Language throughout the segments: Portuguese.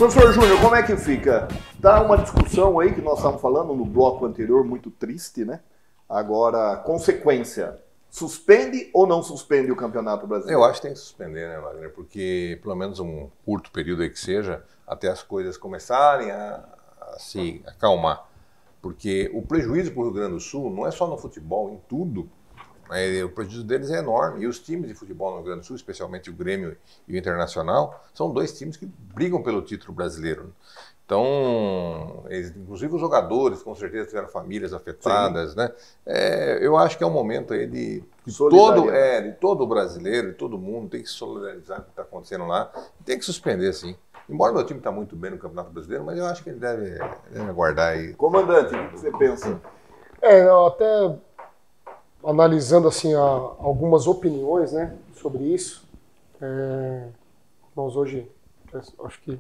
Professor Júnior, como é que fica? Tá uma discussão aí que nós estávamos falando no bloco anterior, muito triste, né? Agora, consequência. Suspende ou não suspende o Campeonato Brasileiro? Eu acho que tem que suspender, né, Wagner? Porque pelo menos um curto período aí que seja, até as coisas começarem a se acalmar. Porque o prejuízo para o Rio Grande do Sul não é só no futebol, em tudo. O prejuízo deles é enorme. E os times de futebol no Rio Grande do Sul, especialmente o Grêmio e o Internacional, são dois times que brigam pelo título brasileiro. Então, inclusive os jogadores, com certeza, tiveram famílias afetadas, né? Eu acho que é um momento aí de todo brasileiro, de todo mundo, tem que se solidarizar com o que está acontecendo lá. Tem que suspender, sim. Embora meu time está muito bem no Campeonato Brasileiro, mas eu acho que ele deve aguardar aí. Comandante, o que você pensa? Eu até analisando assim algumas opiniões, né, sobre isso. Nós hoje, acho que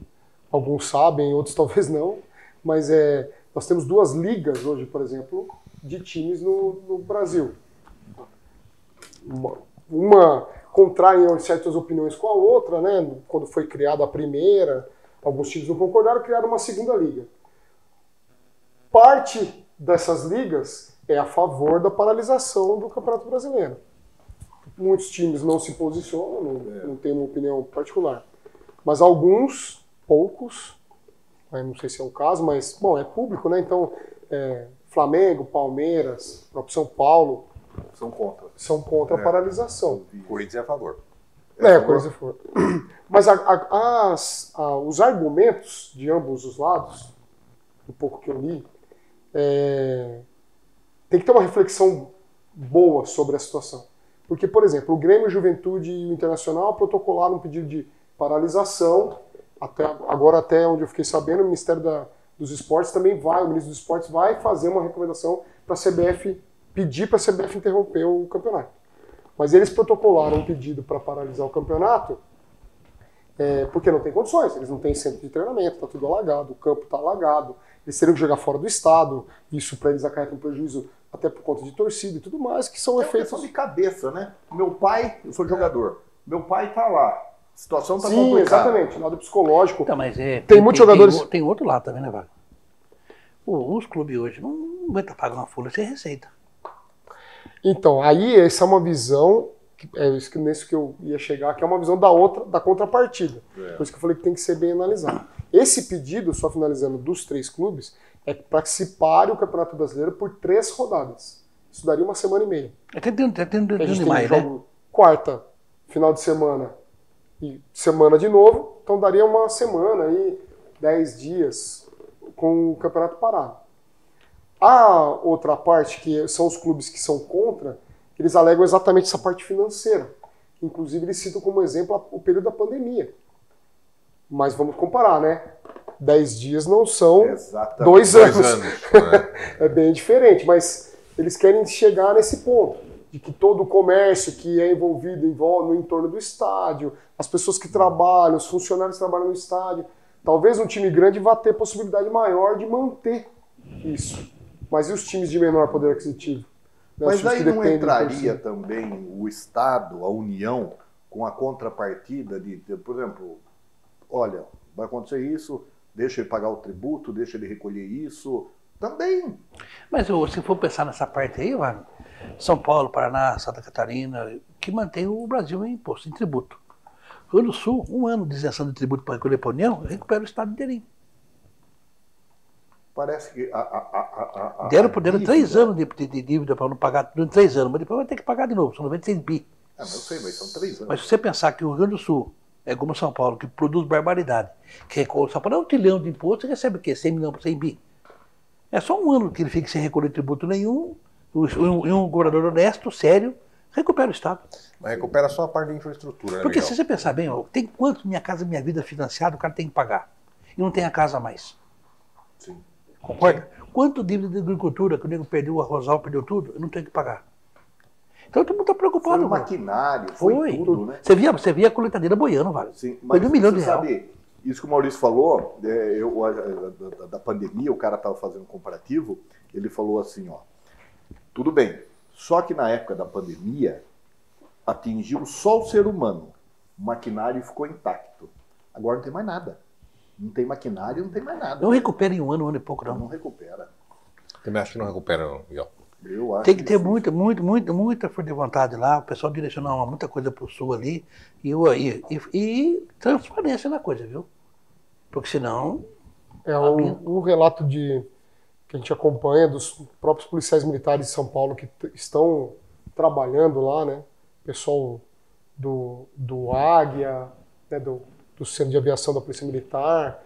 alguns sabem, outros talvez não, mas nós temos duas ligas hoje, por exemplo, de times no Brasil. Uma contraem certas opiniões com a outra, né? Quando foi criada a primeira, alguns times não concordaram, criaram uma segunda liga. Parte dessas ligas é a favor da paralisação do Campeonato Brasileiro. Muitos times não se posicionam, não têm uma opinião particular. Mas alguns, poucos, não sei se é o caso, mas, bom, é público, né? Então, Flamengo, Palmeiras, próprio São Paulo, são contra a paralisação. O Corinthians é a favor. O Corinthians é a favor. Mas os argumentos de ambos os lados, um pouco que eu li, tem que ter uma reflexão boa sobre a situação. Porque, por exemplo, o Grêmio, Juventude e o Internacional protocolaram um pedido de paralisação. Até onde eu fiquei sabendo, o Ministério dos Esportes também o Ministro dos Esportes vai fazer uma recomendação para a CBF, pedir para a CBF interromper o campeonato. Mas eles protocolaram um pedido para paralisar o campeonato porque não tem condições, eles não têm centro de treinamento, está tudo alagado, o campo está alagado, eles teriam que jogar fora do estado, isso para eles acarreta um prejuízo até por conta de torcida e tudo mais, que são efeitos... É uma questão de cabeça, né? Meu pai, eu sou jogador, meu pai está lá, a situação está complicada. Sim, exatamente, lado psicológico. Então, mas tem muitos jogadores... Tem outro lado também, né, Wagner? Os clubes hoje não aguentam pagar uma folha sem receita. Então, aí essa é uma visão, nisso que eu ia chegar, que é uma visão da contrapartida. Por isso que eu falei que tem que ser bem analisado. Esse pedido, só finalizando, dos 3 clubes, é para que se pare o Campeonato Brasileiro por 3 rodadas. Isso daria uma semana e meia. A gente tem jogo quarta, final de semana e semana de novo, então daria uma semana aí, 10 dias com o campeonato parado. A outra parte, que são os clubes que são contra, eles alegam exatamente essa parte financeira. Inclusive, eles citam como exemplo o período da pandemia. Mas vamos comparar, né? 10 dias não são 2 anos. É bem diferente, mas eles querem chegar nesse ponto, de que todo o comércio que é envolvido no entorno do estádio, as pessoas que trabalham, os funcionários que trabalham no estádio, talvez um time grande vá ter possibilidade maior de manter isso. Mas e os times de menor poder aquisitivo? Mas aí não entraria também o Estado, a União, com a contrapartida por exemplo, olha, vai acontecer isso, deixa ele pagar o tributo, deixa ele recolher isso, também. Mas se for pensar nessa parte aí, Wagner, São Paulo, Paraná, Santa Catarina, que mantém o Brasil em imposto, em tributo. Rio do Sul, 1 ano de isenção de tributo para recolher para a União, recupera o Estado inteirinho. Parece que deram 3 anos de dívida para não pagar durante 3 anos, mas depois vai ter que pagar de novo, são 96 bi. Mas eu sei, mas são 3 anos. Mas se você pensar que o Rio Grande do Sul é como São Paulo, que produz barbaridade, que recolhe, São Paulo é 1 trilhão de imposto, você recebe o quê? 100 milhões por 100 bi. É só 1 ano que ele fica sem recolher tributo nenhum, e um governador honesto, sério, recupera o Estado. Mas recupera só a parte da infraestrutura, né? Porque se você pensar bem, tem quanto Minha Casa Minha Vida financiado, o cara tem que pagar. E não tem a casa a mais. Sim. Concorda? Quanto dívida de agricultura, que o nego perdeu o arrozal, perdeu tudo, eu não tenho que pagar. Então todo mundo está preocupado. Foi o maquinário, foi tudo, né? Você via a coletadeira boiando, vale. Sim, foi de R$1 milhão. Isso que o Maurício falou, da pandemia, o cara estava fazendo um comparativo, ele falou assim, ó, tudo bem, só que na época da pandemia, atingiu só o ser humano, o maquinário ficou intacto. Agora não tem mais nada. Não tem maquinário, não tem mais nada. Não recupera em um ano e pouco, Não não. recupera. Também acho que não recupera, Miguel. Eu acho Tem que ter difícil. muita força de vontade lá, o pessoal direcionar muita coisa para o sul ali e transparência na coisa, viu? Porque senão. É um relato que a gente acompanha dos próprios policiais militares de São Paulo que estão trabalhando lá, né? Pessoal do Águia, né? do Centro de Aviação da Polícia Militar,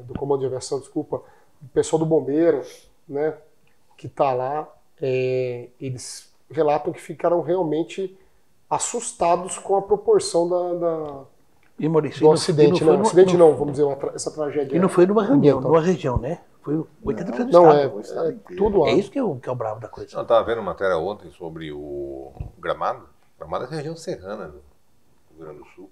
do Comando de Aviação, desculpa, o pessoal do Bombeiro, né? Que está lá, eles relatam que ficaram realmente assustados com a proporção E Maurício, do acidente. Não, acidente não, vamos dizer, essa tragédia. E não foi numa reunião, ambiental. numa região, né? Foi 80% do Não, estado. é tudo lá. É isso que é o bravo da coisa. Eu estava vendo matéria ontem sobre o Gramado. Gramado é a região serrana do Rio Grande do Sul.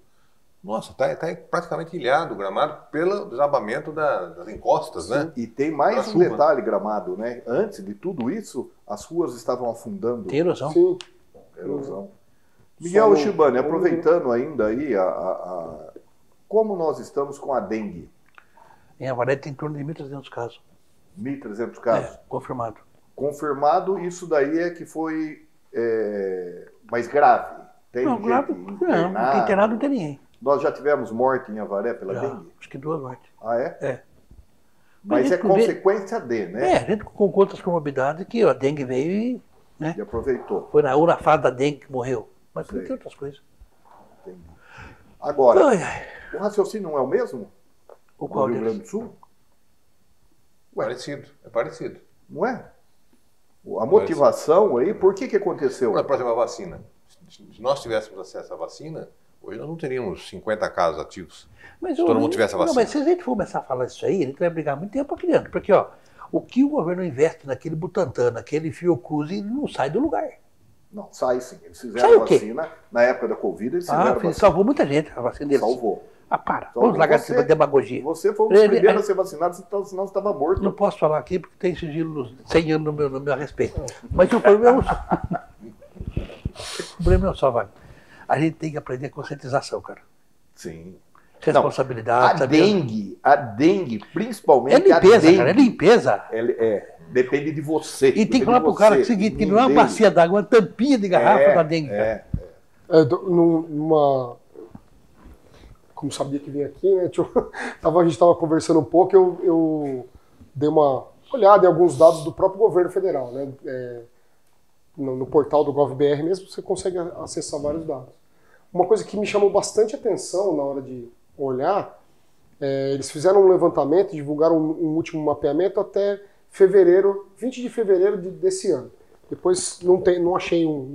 Nossa, tá praticamente ilhado o Gramado pelo desabamento das encostas, né? E tem mais Da um chuva. detalhe, Gramado, né? Antes de tudo isso, as ruas estavam afundando. Tem erosão. Sim. Erosão. Miguel Só Shibane, no- aproveitando ainda aí, como nós estamos com a dengue? Em Avaré tem em torno de 1.300 casos. 1.300 casos. Confirmado. Confirmado, isso daí é que foi mais grave. Tem Não, gente grave, não tem internada. internado, não tem ninguém. Nós já tivemos morte em Avaré pela Já, dengue? acho que 2 mortes. Ah, é? É. Mas Mas é a gente vê- consequência de, né? É, a gente com outras comorbidades que a dengue veio e né, E aproveitou. foi ou na fase da dengue que morreu. Mas Sei. tem outras coisas. Entendi. Agora, Ai, ai. o raciocínio não é o mesmo? O No qual Rio deles? Grande do Sul? Ué. Parecido, é parecido. Não é? A motivação aí, por que aconteceu? Para a próxima vacina. Se nós tivéssemos acesso à vacina, hoje nós não teríamos 50 casos ativos. Mas Se todo mundo tivesse a Não, vacina. mas se a gente for começar a falar isso aí, a gente vai brigar muito tempo criando. Porque, ó, o que o governo investe naquele Butantan, naquele Fiocruz, ele não sai do lugar. Não, sai sim. Eles Sai fizeram o quê? vacina. Na época da Covid, eles fizeram vacina. Salvou muita gente a vacina deles. Salvou. Ah, para. Salvou Vamos largar você. essa demagogia. Você foi um dos Ele- primeiros a ser vacinado, senão você estava morto. Não posso falar aqui porque tem sigilo 100 anos no meu respeito. Mas o problema é só. O problema é só, Wagner. A gente tem que aprender conscientização, cara. Sim. Responsabilidade. A dengue, principalmente É limpeza, a dengue, cara. É limpeza. depende de você. E tem que falar pro cara o seguinte, que não é uma bacia d'água, é uma tampinha de garrafa da dengue, cara. Como sabia que vinha aqui, né? A gente estava conversando um pouco, eu dei uma olhada em alguns dados do próprio governo federal, né? No portal do GovBR mesmo você consegue acessar vários dados. Uma coisa que me chamou bastante atenção na hora de olhar, eles fizeram um levantamento, divulgaram um último mapeamento até fevereiro, 20 de fevereiro desse ano. Depois não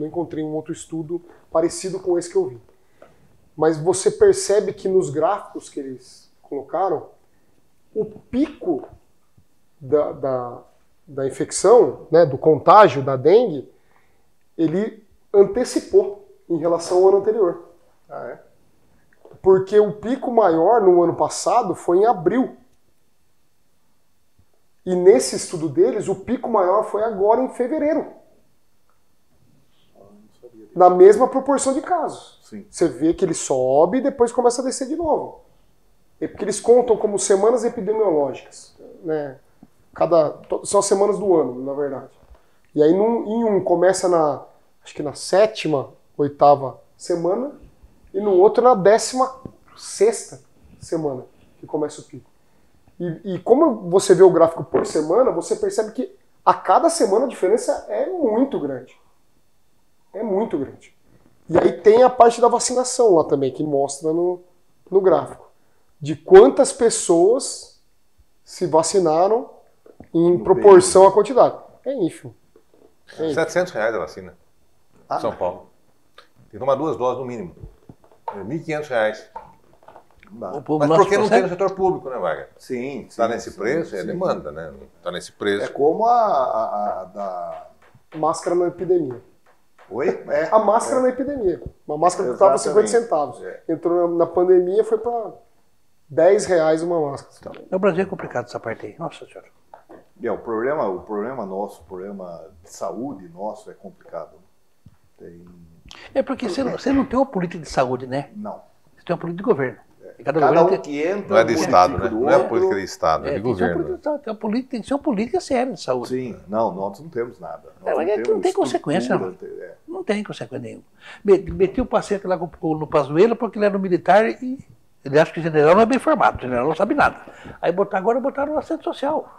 encontrei um outro estudo parecido com esse que eu vi. Mas você percebe que nos gráficos que eles colocaram, o pico da infecção, né, do contágio da dengue, ele antecipou em relação ao ano anterior. Ah, é? Porque o pico maior no ano passado foi em abril. E nesse estudo deles, o pico maior foi agora em fevereiro. Na mesma proporção de casos. Sim. Você vê que ele sobe e depois começa a descer de novo. É porque eles contam como semanas epidemiológicas, né? São as semanas do ano, na verdade. E aí em um começa acho que na 7ª, 8ª semana, e no outro na 16ª semana que começa o pico. E como você vê o gráfico por semana, você percebe que a cada semana a diferença é muito grande. É muito grande. E aí tem a parte da vacinação lá também, que mostra no gráfico. De quantas pessoas se vacinaram em proporção à quantidade. É ínfimo. R$700 a vacina. Ah, São Paulo. Tem que tomar 2 doses no mínimo. R$1.500. Não dá. O povo Mas nosso por que não tem no consegue? setor público, né, Wagner? Sim. Está nesse preço, é sim. demanda, né? Está nesse É preço. como a da... Máscara na epidemia. Oi? É. A máscara na epidemia. Uma máscara que custava 50 centavos. Entrou na pandemia, foi para R$10 uma máscara. No Brasil é complicado essa parte aí. Nossa senhora. O problema nosso, o problema de saúde nosso é complicado. É porque você não tem uma política de saúde, né? Não. Você tem uma política de governo. Cada governo um que entra, Não é de Estado, né? do Não é outro. política de Estado, é de governo. Tem que ser uma política séria de saúde. Sim, não, nós não temos nada. Nós Mas é que não tem consequência, não. estrutura, Não tem consequência nenhuma. Meti o paciente lá no Pazuello porque ele era um militar e ele acha que o general não é bem formado, o general não sabe nada. Aí agora botaram no assistente social.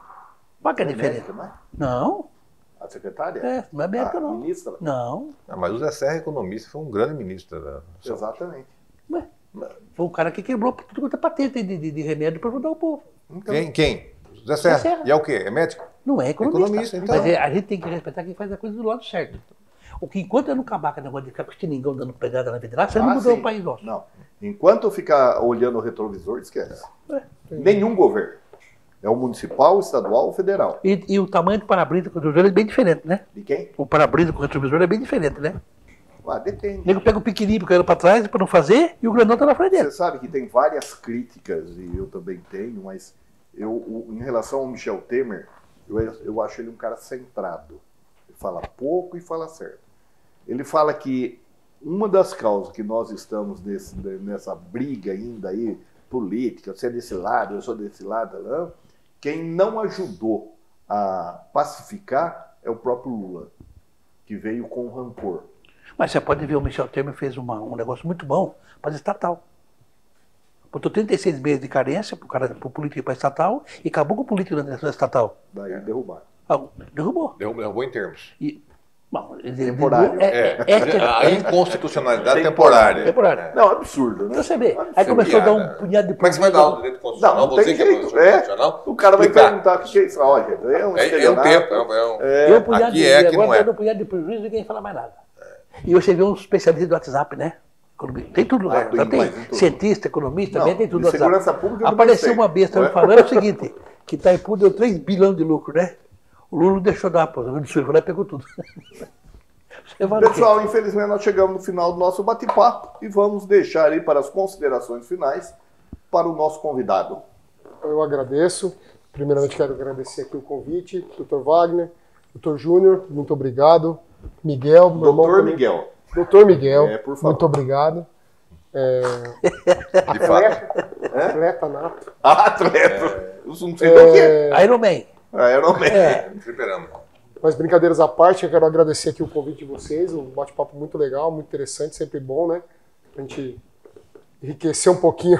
Qual que é a diferença? Não é? Não, A secretária? não é médico, A não. ministra? Não. Mas o Zé Serra, economista, foi um grande ministro da saúde. Exatamente. Ué, foi um cara que quebrou tudo quanto é patente de remédio para ajudar o povo. Então, Quem? Zé Serra. Serra. E é o quê? É médico? Não é economista. Economista, então. Mas a gente tem que respeitar quem faz a coisa do lado certo. O que enquanto eu não acabar com o negócio de ficar com o estilingão dando pegada na vida, você não mudou sim. o país nosso. Não. Enquanto ficar olhando o retrovisor, esquece. É. Nenhum governo. É o municipal, o estadual ou federal. E o tamanho do para-brisa com o retrovisor é bem diferente, né? De quem? O para-brisa com o retrovisor é bem diferente, né? Ah, depende. O nego pega o pequenininho porque era para trás para não fazer e o grandão tá na frente dele. Você sabe que tem várias críticas, e eu também tenho, mas em relação ao Michel Temer, eu acho ele um cara centrado. Ele fala pouco e fala certo. Ele fala que uma das causas que nós estamos nessa briga ainda aí, política, você é desse lado, eu sou desse lado, não, quem não ajudou a pacificar é o próprio Lula, que veio com rancor. Mas você pode ver, o Michel Temer fez um negócio muito bom para estatal. Botou 36 meses de carência para o político ir para estatal e acabou com o político na estatal. Daí derrubaram. Derrubou. Derrubou em termos. Bom, Temporário. A inconstitucionalidade temporária. Temporário. Não, absurdo, né? Então você vê, Absurdo. aí começou a dar um punhado de Como é que você vai dar o direito constitucional? Não, não tem Você que é jeito. professor constitucional? O cara vai explicar. perguntar o que é isso. Olha, é um É um estelionato. tempo. Eu um punhado Aqui de é, aqui agora não é. dando um punhado de prejuízo e ninguém fala mais nada. E você vê uns especialistas do WhatsApp, né? Tem tudo no lugar. tem, Tem mas em tudo. cientista, economista, também Não, tem tudo de no WhatsApp. segurança pública eu também Apareceu sei. uma besta me falando o seguinte, que Itaipu deu 3 bilhões de lucro, né? O Lula não deixou dar, pô. O Lula foi lá e pegou tudo. Você vai no quê? Pessoal, infelizmente nós chegamos no final do nosso bate-papo e vamos deixar aí para as considerações finais para o nosso convidado. Eu agradeço. Primeiramente quero agradecer aqui o convite, Dr. Wagner, Dr. Júnior, muito obrigado. Miguel, meu irmão Doutor também. Miguel. Doutor Miguel, Por favor. muito obrigado. De fato. Atleta nato. Atleta. Eu não sei do que. Iron Man. Aeroman. Esperamos. Mas brincadeiras à parte, eu quero agradecer aqui o convite de vocês, um bate-papo muito legal, muito interessante, sempre bom, né? A gente enriquecer um pouquinho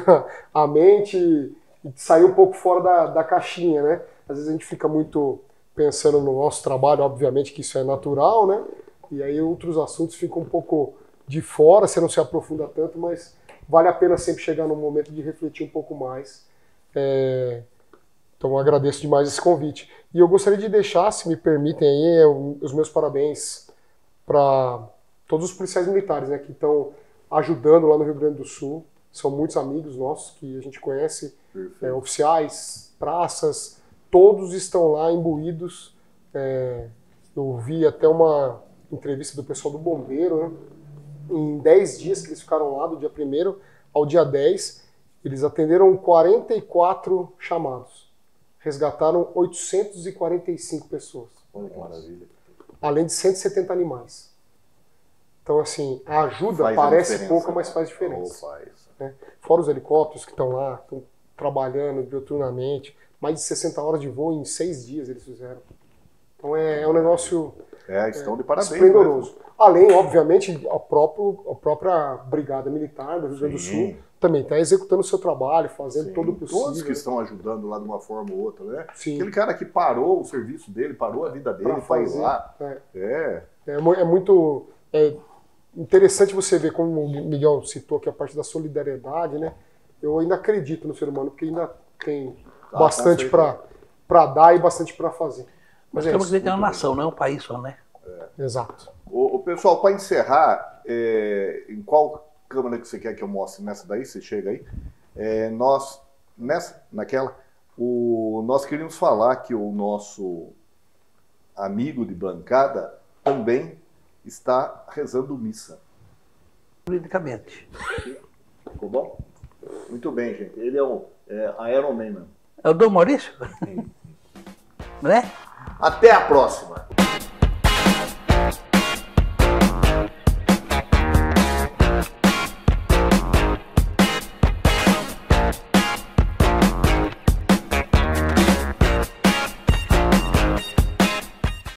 a mente e sair um pouco fora da caixinha, né? Às vezes a gente fica muito pensando no nosso trabalho, obviamente que isso é natural, né? E aí outros assuntos ficam um pouco de fora, você não se aprofunda tanto, mas vale a pena sempre chegar num momento de refletir um pouco mais. Então eu agradeço demais esse convite. E eu gostaria de deixar, se me permitem aí, os meus parabéns para todos os policiais militares, né, que estão ajudando lá no Rio Grande do Sul. São muitos amigos nossos que a gente conhece, oficiais, praças, todos estão lá imbuídos. Eu vi até uma entrevista do pessoal do Bombeiro, né? Em 10 dias que eles ficaram lá, do dia 1º ao dia 10, eles atenderam 44 chamados. Resgataram 845 pessoas. Olha que maravilha. Além de 170 animais. Então, assim, a ajuda Faz a parece diferença, pouca, mas né? faz diferença. Faz. Né? Fora os helicópteros que estão lá, estão trabalhando diuturnamente. Mais de 60 horas de voo em 6 dias eles fizeram. Então é um negócio Estão de parabéns. esplendoroso. Além, obviamente, a própria Brigada Militar do Rio Grande do Sul também está executando o seu trabalho, fazendo todo o possível. Todos que estão ajudando lá de uma forma ou outra, né? Sim. Aquele cara que parou o serviço dele, parou a vida dele para ir lá. É muito interessante você ver, como o Miguel citou aqui, a parte da solidariedade, né? Eu ainda acredito no ser humano, porque ainda tem bastante para dar e bastante para fazer. Mas temos que ter uma nação, não é um país só, né? Exato. O pessoal, para encerrar, em qual câmera que você quer que eu mostre? Nessa daí, você chega aí. Nós queríamos falar que o nosso amigo de bancada também está rezando missa. Politicamente. Ficou bom? Muito bem, gente. Ele é Iron Man, mano. É o Dom Maurício? Não é? Até a próxima!